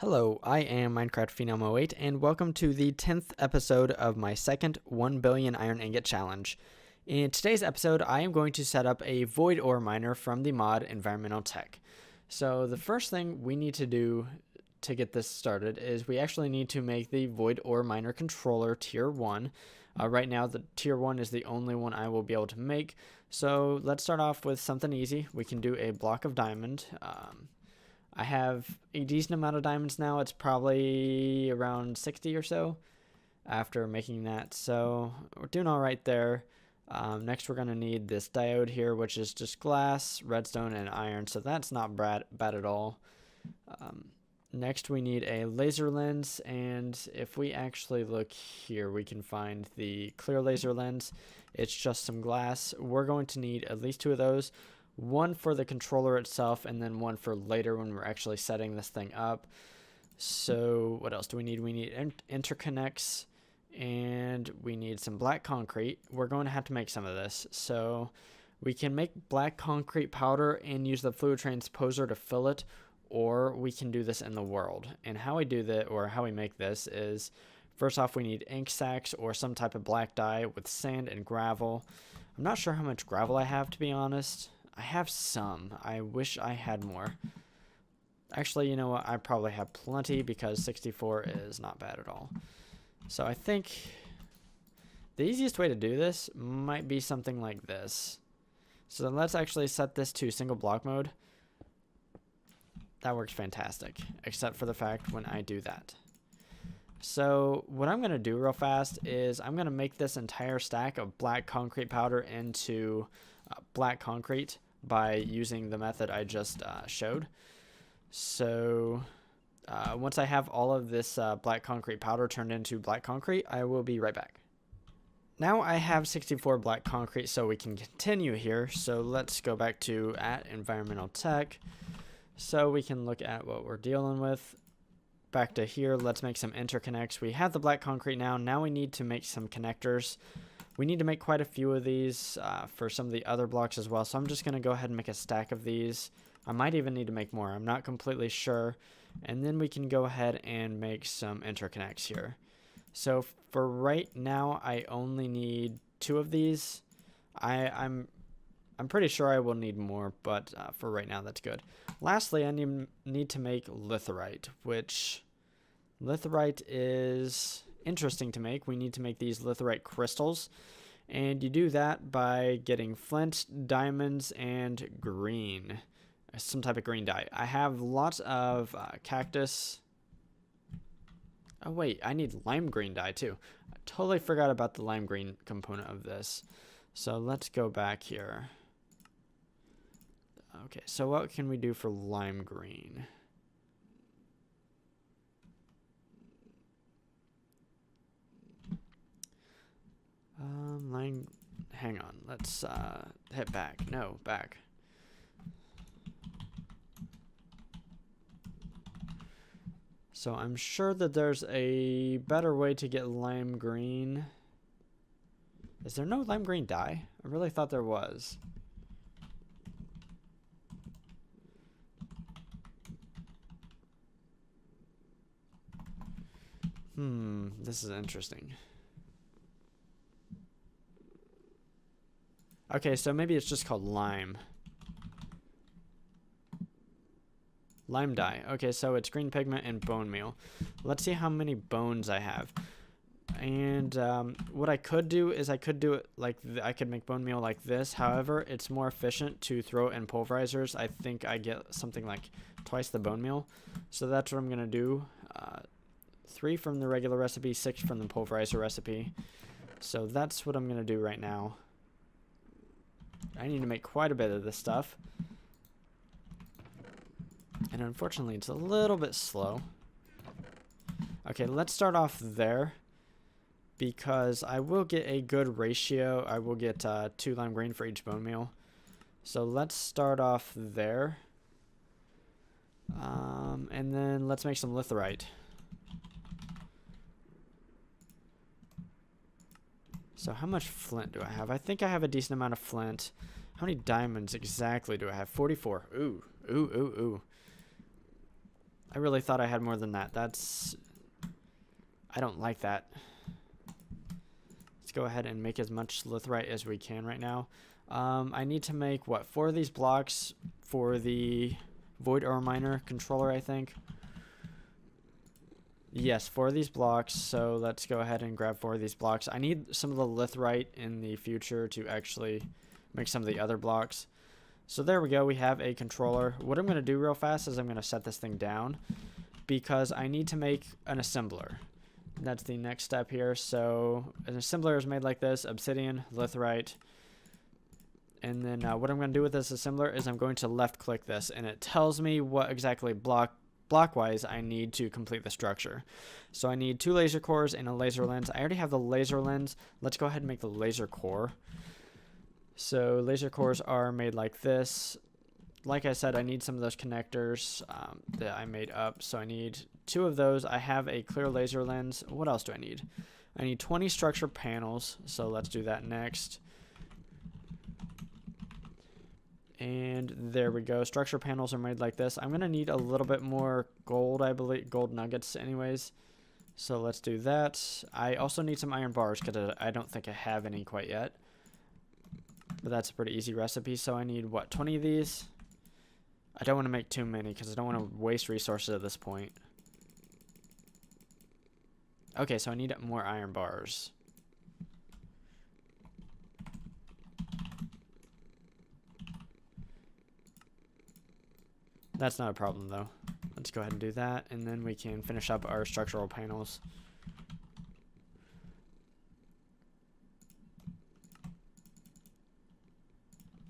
Hello, I am Minecraft Phenom 08 and welcome to the 10th episode of my second 1 billion iron ingot challenge. In today's episode, I am going to set up a void ore miner from the mod Environmental Tech. So the first thing we need to do to get this started is we actually need to make the void ore miner controller tier 1. Right now the tier 1 is the only one I will be able to make. So let's start off with something easy. We can do a block of diamond. I have a decent amount of diamonds now. It's probably around 60 or so after making that. So we're doing all right there. Next, we're going to need this diode here, which is just glass, redstone, and iron. So that's not bad at all. Next, we need a laser lens. And if we actually look here, we can find the clear laser lens. It's just some glass. We're going to need at least 2 of those. One for the controller itself, and then one for later when we're actually setting this thing up. So what else do we need? We need interconnects, and we need some black concrete. We're going to have to make some of this. So we can make black concrete powder and use the fluid transposer to fill it, or we can do this in the world. And how we do that, or how we make this, is first off we need ink sacs or some type of black dye with sand and gravel. I'm not sure how much gravel I have, to be honest. I have some. I wish I had more. Actually, you know what? I probably have plenty because 64 is not bad at all. So I think the easiest way to do this might be something like this. So then let's actually set this to single block mode. That works fantastic, except for the fact when I do that. So what I'm going to do real fast is I'm going to make this entire stack of black concrete powder into black concrete by using the method I just showed. So once I have all of this black concrete powder turned into black concrete, I will be right back. Now I have 64 black concrete, so we can continue here. So let's go back to Environmental Tech. So we can look at what we're dealing with. Back to here, let's make some interconnects. We have the black concrete now. Now we need to make some connectors. We need to make quite a few of these for some of the other blocks as well. So I'm just going to go ahead and make a stack of these. I might even need to make more. I'm not completely sure. And then we can go ahead and make some interconnects here. So for right now, I only need 2 of these. I'm pretty sure I will need more, but for right now, that's good. Lastly, I need to make litherite, which litherite is interesting to make. We need to make these litherite crystals, and you do that by getting flint, diamonds, and green, some type of green dye. I have lots of cactus. Oh wait, I need lime green dye too. I totally forgot about the lime green component of this. So let's go back here. Okay, so what can we do for lime green? Hang on, let's hit back. No, back. So I'm sure that there's a better way to get lime green. Is there no lime green dye? I really thought there was. This is interesting. Okay, so maybe it's just called lime. Lime dye. Okay, so it's green pigment and bone meal. Let's see how many bones I have. And what I could do is I could do it like I could make bone meal like this. However, it's more efficient to throw it in pulverizers. I think I get something like twice the bone meal. So that's what I'm going to do. 3 from the regular recipe, 6 from the pulverizer recipe. So that's what I'm going to do right now. I need to make quite a bit of this stuff. And unfortunately, it's a little bit slow. Okay, let's start off there, because I will get a good ratio. I will get 2 lime green for each bone meal. So let's start off there. And then let's make some litherite. So how much flint do I have? I think I have a decent amount of flint. How many diamonds exactly do I have? 44. Ooh. I really thought I had more than that. I don't like that. Let's go ahead and make as much litherite as we can right now. I need to make, what, 4 of these blocks for the void ore miner controller, I think. Yes, 4 of these blocks, so let's go ahead and grab 4 of these blocks. I need some of the litherite in the future to actually make some of the other blocks. So there we go, we have a controller. What I'm going to do real fast is I'm going to set this thing down because I need to make an assembler. That's the next step here. So an assembler is made like this: obsidian, litherite. And then what I'm going to do with this assembler is I'm going to left click this, and it tells me what exactly blockwise I need to complete the structure. So I need 2 laser cores and a laser lens. I already have the laser lens. Let's go ahead and make the laser core. So laser cores are made like this. Like I said, I need some of those connectors that I made up. So I need 2 of those. I have a clear laser lens. What else do I need? I need 20 structure panels. So let's do that next. And there we go. Structure panels are made like this. I'm going to need a little bit more gold, I believe. Gold nuggets anyways. So let's do that. I also need some iron bars because I don't think I have any quite yet. But that's a pretty easy recipe. So I need, what, 20 of these? I don't want to make too many because I don't want to waste resources at this point. Okay, so I need more iron bars. That's not a problem though. Let's go ahead and do that, and then we can finish up our structural panels.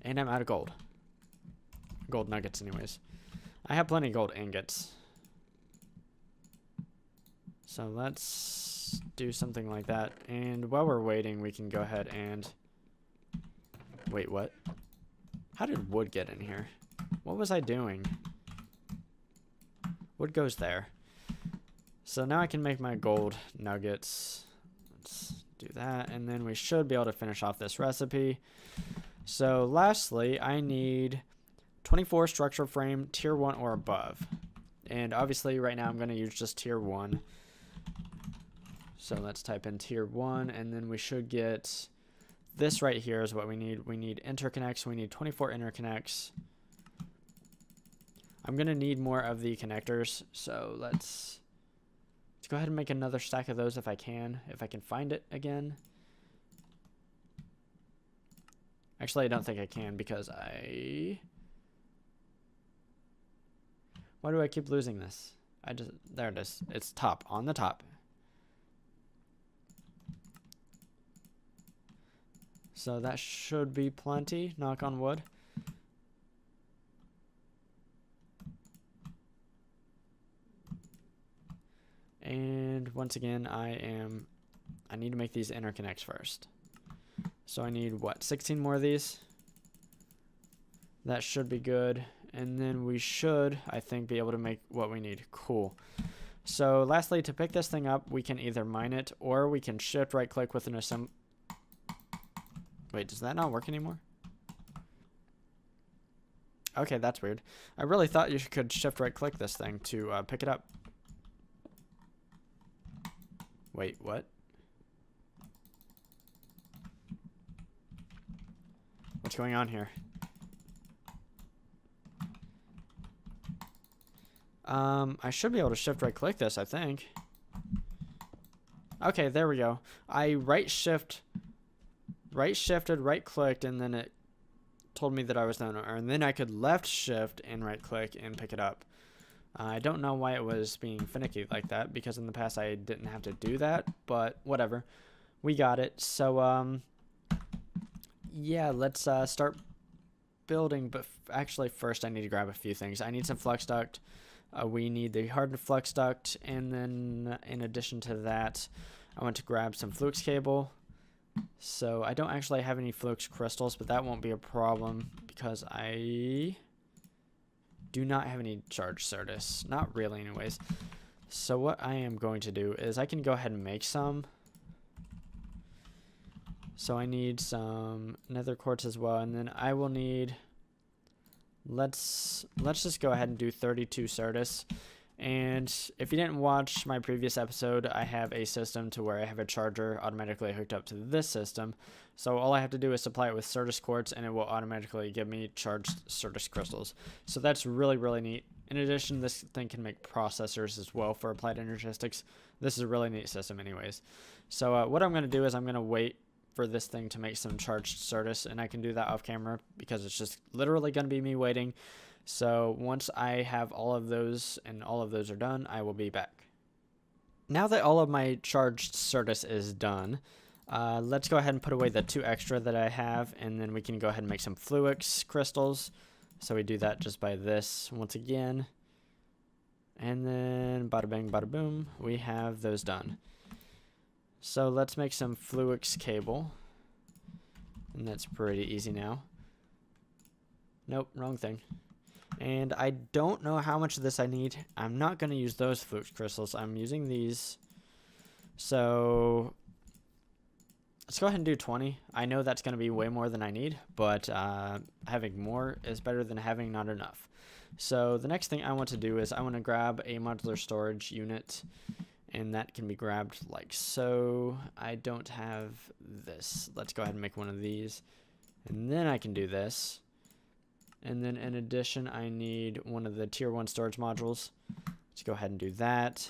And I'm out of gold. Gold nuggets anyways. I have plenty of gold ingots. So let's do something like that. And while we're waiting, we can go ahead and... Wait, what? How did wood get in here? What was I doing? Wood goes there. So now I can make my gold nuggets. Let's do that. And then we should be able to finish off this recipe. So lastly, I need 24 structure frame tier 1 or above. And obviously right now I'm going to use just tier 1. So let's type in tier 1, and then we should get this right here is what we need. We need interconnects. We need 24 interconnects. I'm going to need more of the connectors. So let's go ahead and make another stack of those if I can find it again. Actually, I don't think I can because why do I keep losing this? There it is. It's top, on the top. So that should be plenty, knock on wood. And once again, I need to make these interconnects first. So I need, what, 16 more of these? That should be good. And then we should, I think, be able to make what we need. Cool. So lastly, to pick this thing up, we can either mine it or we can shift right click with an assembly. Wait, does that not work anymore? Okay, that's weird. I really thought you could shift right click this thing to pick it up. Wait, what? What's going on here? I should be able to shift right click this, I think. Okay, there we go. I right shifted, right clicked, and then it told me that I was done. And then I could left shift and right click and pick it up. I don't know why it was being finicky like that, because in the past I didn't have to do that, but whatever. We got it. So, yeah, let's start building, but actually first I need to grab a few things. I need some flux duct. We need the hardened flux duct, and then in addition to that, I want to grab some flux cable. So I don't actually have any flux crystals, but that won't be a problem because I do not have any charged Certus. Not really anyways. So what I am going to do is I can go ahead and make some. So I need some nether quartz as well, and then I will need, let's just go ahead and do 32 Certus. And if you didn't watch my previous episode, I have a system to where I have a charger automatically hooked up to this system. So all I have to do is supply it with Certus quartz and it will automatically give me charged Certus crystals. So that's really, really neat. In addition, this thing can make processors as well for Applied Energistics. This is a really neat system anyways. So what I'm going to do is I'm going to wait for this thing to make some charged Certus, and I can do that off camera because it's just literally going to be me waiting. So once I have all of those and all of those are done, I will be back. Now that all of my charged Certus is done, let's go ahead and put away the 2 extra that I have, and then we can go ahead and make some Fluix crystals. So we do that just by this once again. And then bada bang, bada boom, we have those done. So let's make some Fluix cable. And that's pretty easy now. Nope, wrong thing. And I don't know how much of this I need. I'm not going to use those Fluix crystals. I'm using these. So let's go ahead and do 20. I know that's going to be way more than I need, but having more is better than having not enough. So the next thing I want to do is I want to grab a modular storage unit, and that can be grabbed like so. I don't have this. Let's go ahead and make one of these, and then I can do this. And then in addition, I need one of the tier 1 storage modules. Let's go ahead and do that.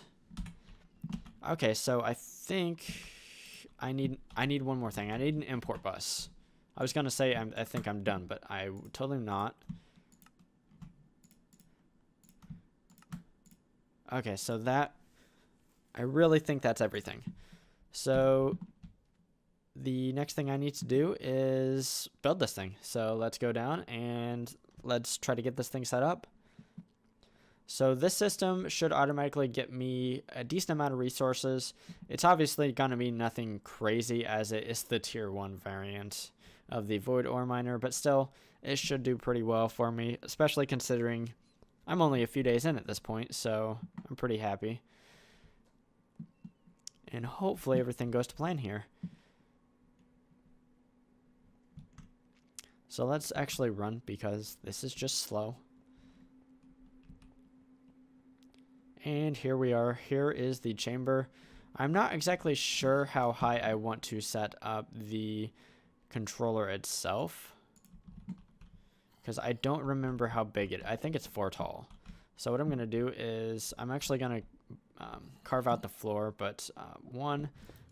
Okay, so I think I need one more thing. I need an import bus. I was gonna say I think I'm done, but I totally am not. Okay, so that, I really think that's everything. So the next thing I need to do is build this thing. So let's go down and let's try to get this thing set up. So this system should automatically get me a decent amount of resources. It's obviously going to be nothing crazy as it is the tier 1 variant of the void ore miner, but still it should do pretty well for me, especially considering I'm only a few days in at this point, so I'm pretty happy. And hopefully everything goes to plan here. So let's actually run because this is just slow. And here we are. Here is the chamber. I'm not exactly sure how high I want to set up the controller itself, because I don't remember how big it is. I think it's 4 tall. So what I'm going to do is I'm actually going to carve out the floor, but 1,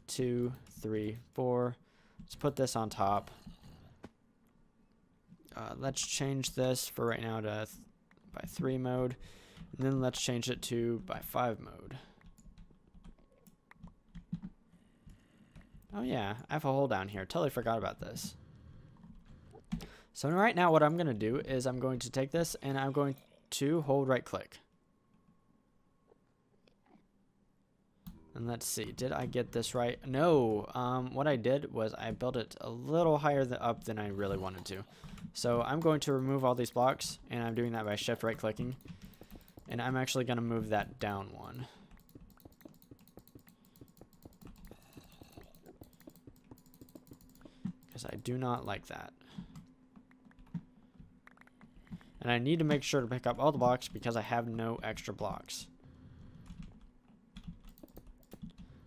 2, 3, 4. Let's put this on top. Let's change this for right now to by 3 mode, and then let's change it to by 5 mode. Oh yeah, I have a hole down here. Totally forgot about this. So right now what I'm going to do is I'm going to take this and I'm going to hold right click. And let's see, did I get this right? No, what I did was I built it a little higher up than I really wanted to. So I'm going to remove all these blocks, and I'm doing that by shift right clicking. And I'm actually going to move that down 1. Because I do not like that. And I need to make sure to pick up all the blocks because I have no extra blocks.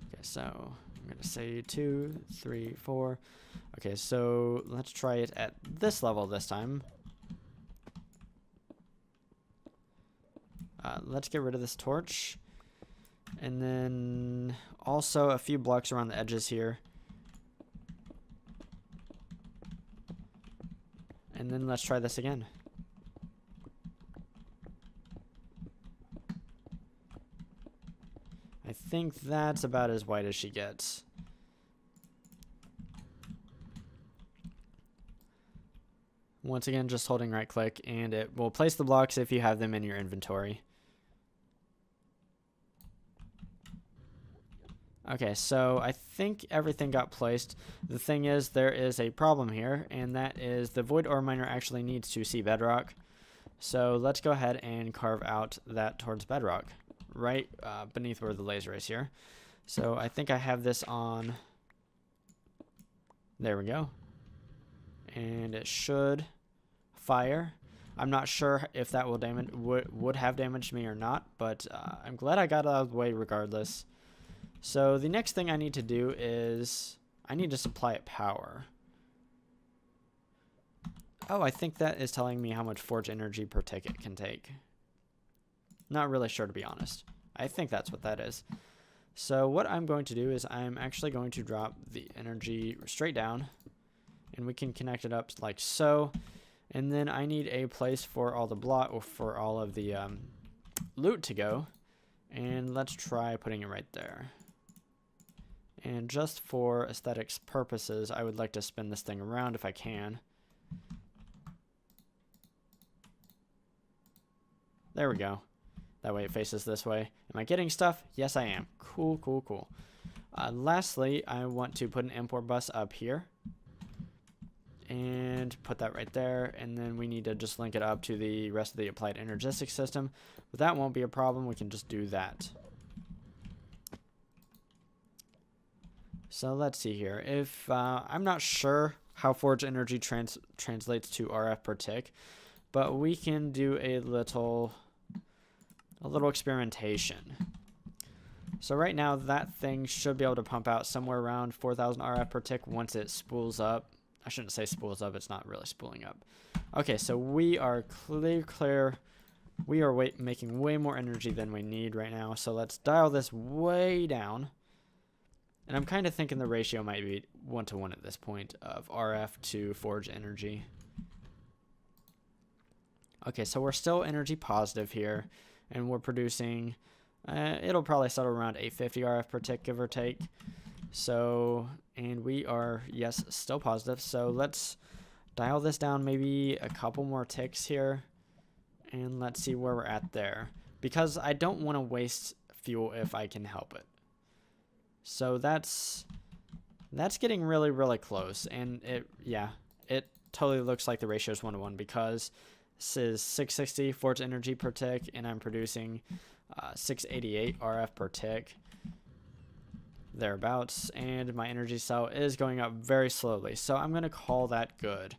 Okay, so I'm going to say 2, 3, 4. Okay, so let's try it at this level this time. Let's get rid of this torch. And then also a few blocks around the edges here. And then let's try this again. I think that's about as wide as she gets. Once again, just holding right click, and it will place the blocks if you have them in your inventory. Okay, so I think everything got placed. The thing is, there is a problem here, and that is the void ore miner actually needs to see bedrock. So let's go ahead and carve out that towards bedrock, right beneath where the laser is here. So I think I have this on. There we go. And it should fire. I'm not sure if that will would have damaged me or not, but I'm glad I got out of the way regardless. So the next thing I need to do is I need to supply it power. Oh, I think that is telling me how much forge energy per tick it can take. Not really sure, to be honest. I think that's what that is. So what I'm going to do is I'm actually going to drop the energy straight down, and we can connect it up like so. And then I need a place for all of the loot to go, and let's try putting it right there. And just for aesthetics purposes, I would like to spin this thing around if I can. There we go. That way it faces this way. Am I getting stuff? Yes, I am. Cool, cool, cool. Lastly, I want to put an import bus up here. And put that right there. And then we need to just link it up to the rest of the Applied Energistics system. But that won't be a problem. We can just do that. So let's see here. If I'm not sure how forge energy translates to RF per tick, but we can do a little experimentation. So right now that thing should be able to pump out somewhere around 4,000 RF per tick once it spools up. I shouldn't say spools up, it's not really spooling up. Okay, so we are clear. We are making way more energy than we need right now. So let's dial this way down. And I'm kind of thinking the ratio might be 1-to-1 at this point of RF to forge energy. Okay, so we're still energy positive here, and we're producing, it'll probably settle around 850 RF per tick, give or take. So, and we are, yes, still positive. So let's dial this down maybe a couple more ticks here, and let's see where we're at there. Because I don't want to waste fuel if I can help it. So that's getting really, really close. And it totally looks like the ratio is 1-to-1 because this is 660 forge energy per tick, and I'm producing 688 RF per tick, thereabouts, and my energy cell is going up very slowly. So I'm going to call that good.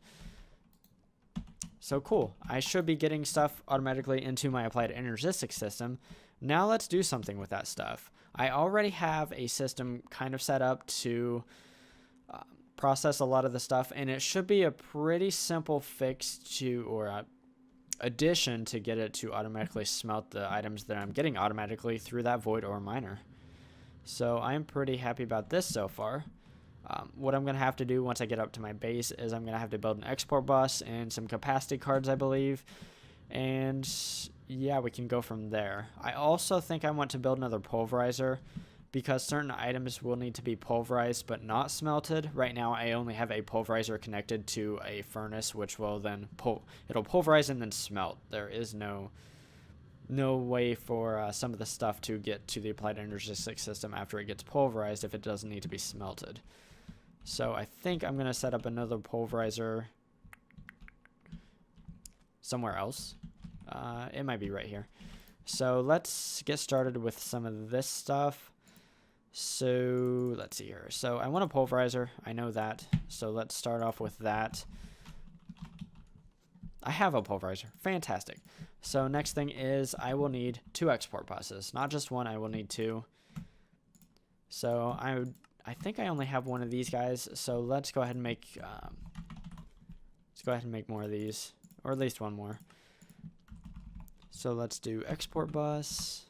So cool. I should be getting stuff automatically into my Applied Energistics system. Now let's do something with that stuff. I already have a system kind of set up to process a lot of the stuff, and it should be a pretty simple fix to, or addition to get it to automatically smelt the items that I'm getting automatically through that void ore miner. So I'm pretty happy about this so far. What I'm going to have to do once I get up to my base is I'm going to have to build an export bus and some capacity cards, I believe. And yeah, we can go from there. I also think I want to build another pulverizer because certain items will need to be pulverized but not smelted. Right now I only have a pulverizer connected to a furnace, which will then it'll pulverize and then smelt. There is no way for some of the stuff to get to the Applied Energistics system after it gets pulverized if it doesn't need to be smelted. So I think I'm going to set up another pulverizer somewhere else. It might be right here. So let's get started with some of this stuff. So let's see here. So I want a pulverizer. I know that. So let's start off with that. I have a pulverizer. Fantastic. So next thing is I will need 2 export buses. Not just one, I will need 2. So I think I only have one of these guys. So let's go ahead and make more of these, or at least one more. So let's do export bus.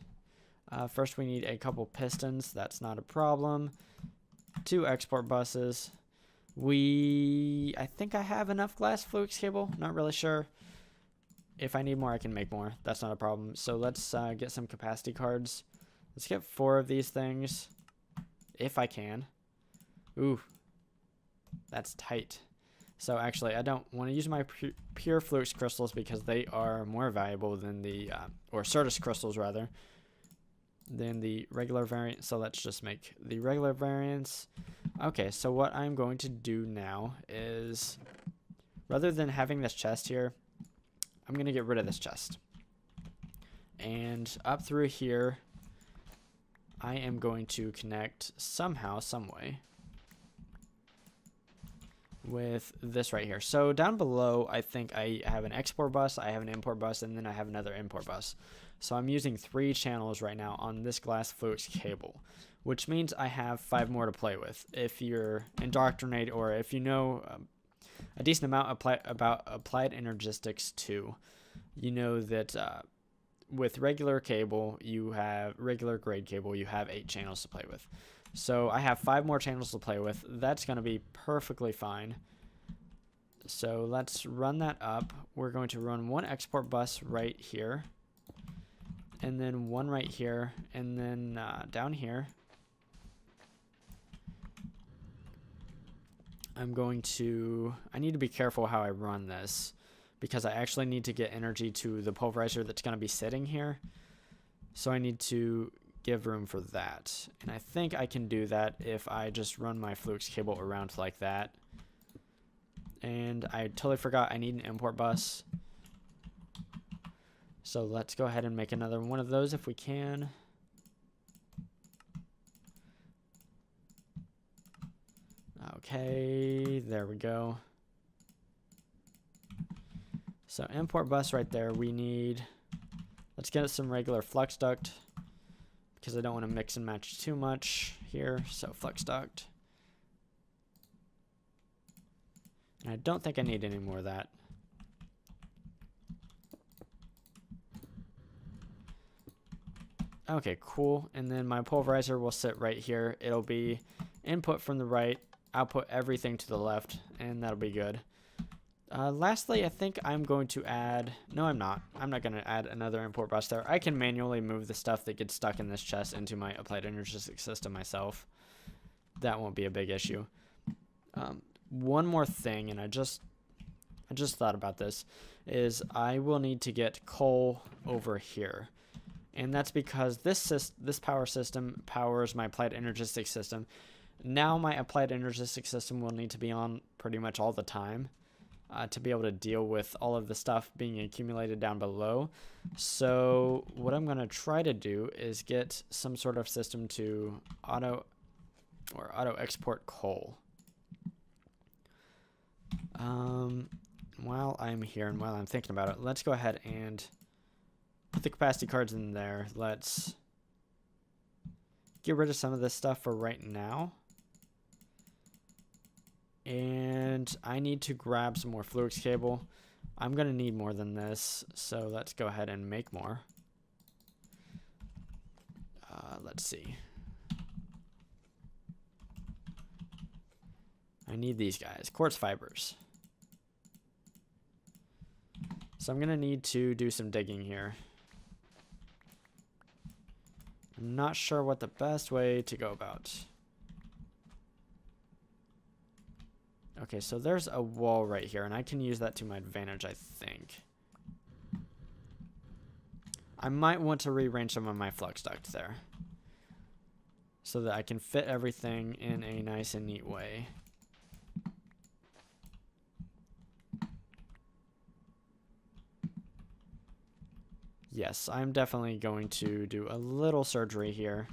First we need a couple pistons. That's not a problem. 2 export buses. I think I have enough glass flux cable. Not really sure. If I need more, I can make more. That's not a problem. So let's get some capacity cards. Let's get 4 of these things, if I can. Ooh, that's tight. So actually, I don't want to use my pure flux crystals because they are more valuable than the, or Certus crystals rather, than the regular variant. So let's just make the regular variants. Okay, so what I'm going to do now is, rather than having this chest here, I'm going to get rid of this chest. And up through here, I am going to connect somehow, some way, with this right here. So down below, I think I have an export bus, I have an import bus, and then I have another import bus. So I'm using 3 channels right now on this glass Fluix cable, which means I have 5 more to play with. If you're indoctrinated, or if you know a decent amount about Applied Energistics 2, you know that with regular cable, you have regular grade cable, you have 8 channels to play with. So I have 5 more channels to play with. That's going to be perfectly fine. So let's run that up. We're going to run 1 export bus right here, and then 1 right here, and then down here I need to be careful how I run this, because I actually need to get energy to the pulverizer that's going to be sitting here. So I need to give room for that. And I think I can do that if I just run my Fluix cable around like that. And I totally forgot I need an import bus. So let's go ahead and make another one of those if we can. Okay, there we go. So import bus right there. Let's get some regular flux duct, because I don't want to mix and match too much here. So flux duct. And I don't think I need any more of that. Okay, cool. And then my pulverizer will sit right here. It'll be input from the right, output everything to the left, and that'll be good. Lastly, I think I'm going to add... No, I'm not. I'm not going to add another import bus there. I can manually move the stuff that gets stuck in this chest into my Applied Energistics system myself. That won't be a big issue. One more thing, and I just thought about this, is I will need to get coal over here. And that's because this power system powers my Applied Energistics system. Now my Applied Energistics system will need to be on pretty much all the time to be able to deal with all of the stuff being accumulated down below. So what I'm going to try to do is get some sort of system to auto export coal. While I'm here and while I'm thinking about it, let's go ahead and put the capacity cards in there. Let's get rid of some of this stuff for right now. And I need to grab some more Fluix cable. I'm going to need more than this, so let's go ahead and make more. Let's see. I need these guys, quartz fibers. So I'm going to need to do some digging here. I'm not sure what the best way to go about. Okay, so there's a wall right here, and I can use that to my advantage, I think. I might want to rearrange some of my flux duct there, so that I can fit everything in a nice and neat way. Yes, I'm definitely going to do a little surgery here.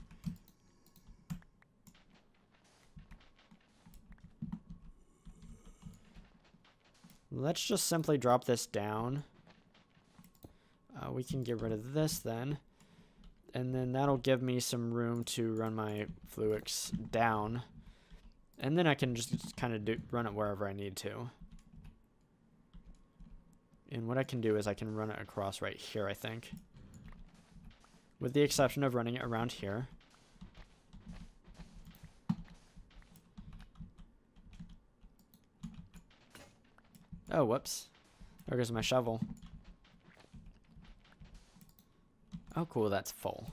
Let's just simply drop this down. We can get rid of this then. And then that'll give me some room to run my Fluix down. And then I can just kind of run it wherever I need to. And what I can do is I can run it across right here, I think. With the exception of running it around here. Oh, whoops. There goes my shovel. Oh, cool, that's full.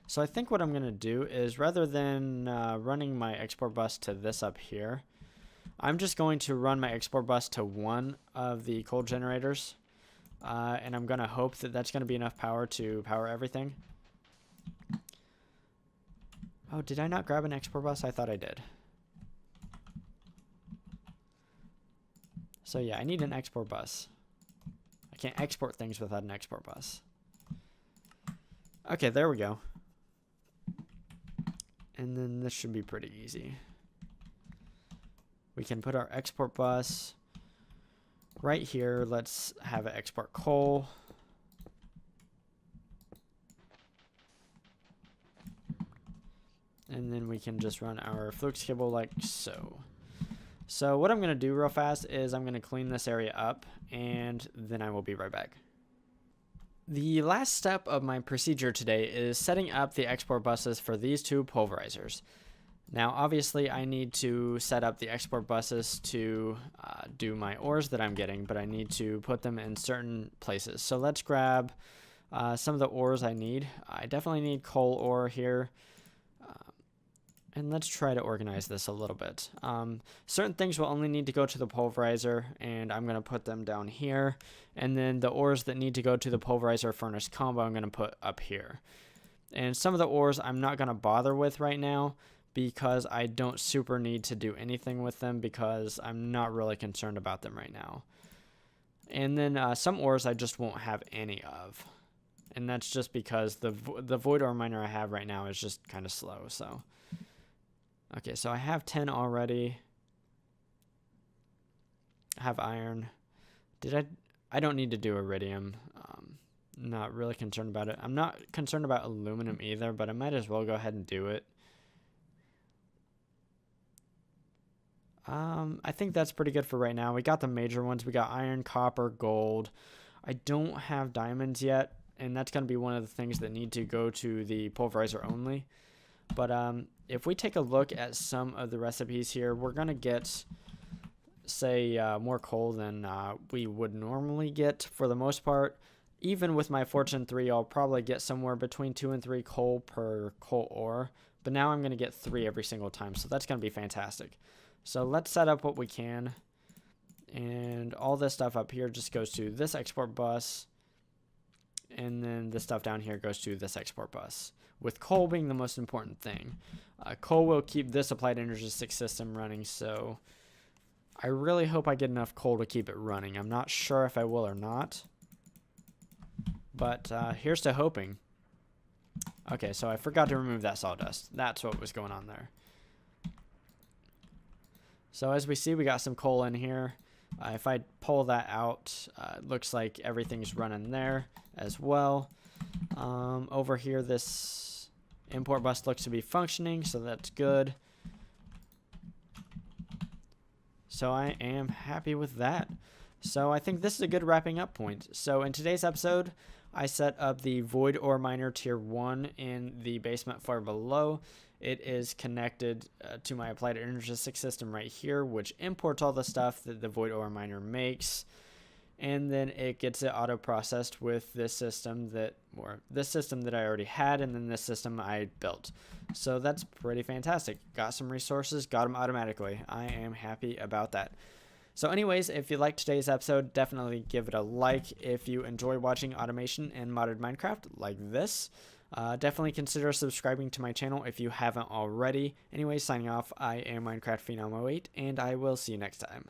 So I think what I'm going to do is, rather than running my export bus to this up here, I'm just going to run my export bus to one of the coal generators. And I'm going to hope that that's going to be enough power to power everything. Oh, did I not grab an export bus? I thought I did. So yeah, I need an export bus. I can't export things without an export bus. Okay, there we go. And then this should be pretty easy. we can put our export bus right here. Let's have it export coal. And then we can just run our flux cable like so. So what I'm going to do real fast is I'm going to clean this area up, and then I will be right back. The last step of my procedure today is setting up the export buses for these two pulverizers. Now obviously I need to set up the export buses to do my ores that I'm getting, but I need to put them in certain places. So let's grab some of the ores I need. I definitely need coal ore here. And let's try to organize this a little bit. Certain things will only need to go to the pulverizer, and I'm going to put them down here. And then the ores that need to go to the pulverizer furnace combo, I'm going to put up here. And some of the ores I'm not going to bother with right now because I don't super need to do anything with them because I'm not really concerned about them right now. And then some ores I just won't have any of. And that's just because the void ore miner I have right now is just kind of slow, so... Okay, so I have 10 already. I have iron. I don't need to do iridium. Not really concerned about it. I'm not concerned about aluminum either, but I might as well go ahead and do it. I think that's pretty good for right now. We got the major ones. We got iron, copper, gold. I don't have diamonds yet, and that's going to be one of the things that need to go to the pulverizer only. But if we take a look at some of the recipes here, we're going to get, say, more coal than we would normally get for the most part. Even with my Fortune 3, I'll probably get somewhere between 2 and 3 coal per coal ore. But now I'm going to get 3 every single time, so that's going to be fantastic. So let's set up what we can. And all this stuff up here just goes to this export bus. And then the stuff down here goes to this export bus, with coal being the most important thing. Coal will keep this Applied Energistics system running, so I really hope I get enough coal to keep it running. I'm not sure if I will or not, but here's to hoping. Okay, so I forgot to remove that sawdust. That's what was going on there. So as we see, we got some coal in here. If I pull that out, it looks like everything's running there as well. Over here, this import bus looks to be functioning, so that's good. So I am happy with that. So I think this is a good wrapping up point. So in today's episode, I set up the Void Ore Miner Tier 1 in the basement far below. It is connected to my Applied Energistics system right here, which imports all the stuff that the Void Ore Miner makes. And then it gets it auto-processed with this system that I already had, and then this system I built. So that's pretty fantastic. Got some resources, got them automatically. I am happy about that. So anyways, if you liked today's episode, definitely give it a like. If you enjoy watching automation and modded Minecraft like this, definitely consider subscribing to my channel if you haven't already. Anyways, signing off, I am Minecraft Phenom 08, and I will see you next time.